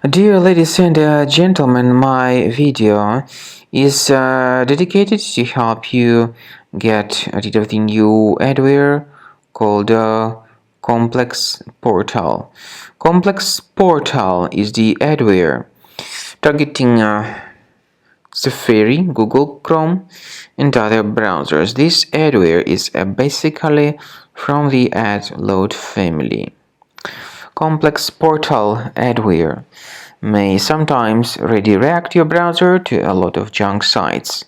Dear ladies and gentlemen, my video is dedicated to help you get rid of the new adware called ComplexPortal. ComplexPortal is the adware targeting Safari, Google Chrome, and other browsers. This adware is basically from the AdLoad family. ComplexPortal adware may sometimes redirect your browser to a lot of junk sites.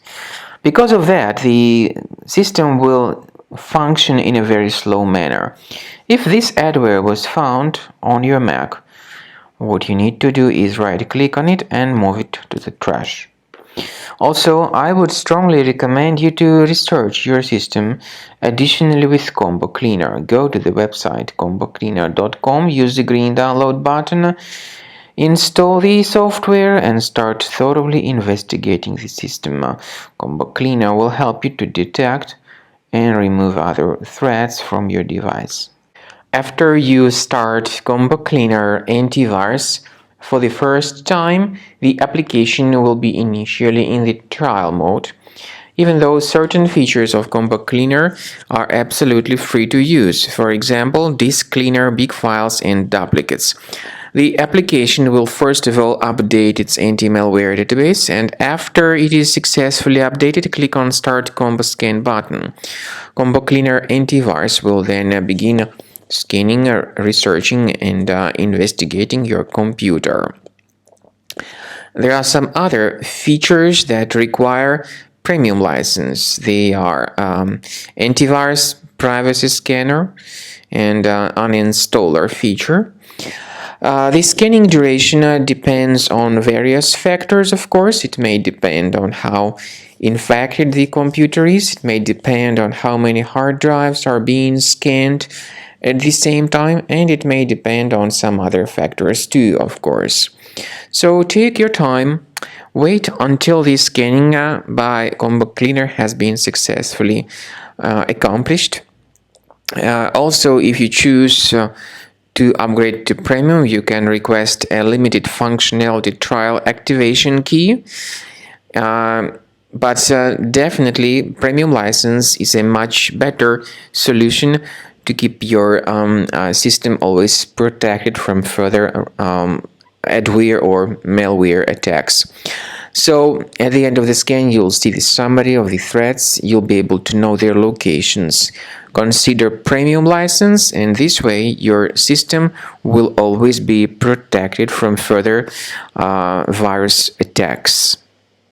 Because of that, the system will function in a very slow manner. If this adware was found on your Mac, what you need to do is right-click on it and move it to the trash. Also, I would strongly recommend you to research your system additionally with Combo Cleaner. Go to the website combocleaner.com, use the green download button, install the software and start thoroughly investigating the system. Combo Cleaner will help you to detect and remove other threats from your device. After you start Combo Cleaner antivirus for the first time, the application will be initially in the trial mode, even though certain features of Combo Cleaner are absolutely free to use. For example, disk cleaner, big files, and duplicates. The application will first of all update its anti-malware database, and after it is successfully updated, click on Start Combo Scan button. Combo Cleaner antivirus will then begin scanning, researching, and investigating your computer. There are some other features that require premium license. They are antivirus, privacy scanner, and uninstaller feature. The scanning duration depends on various factors, of course. It may depend on how infected the computer is. It may depend on how many hard drives are being scanned at the same time, and it may depend on some other factors too, of course. So take your time, wait until the scanning by Combo Cleaner has been successfully accomplished. Also, if you choose to upgrade to premium, you can request a limited functionality trial activation key. But definitely, premium license is a much better solution to keep your system always protected from further adware or malware attacks. So at the end of the scan, you'll see the summary of the threats. You'll be able to know their locations. Consider premium license, and this way your system will always be protected from further virus attacks.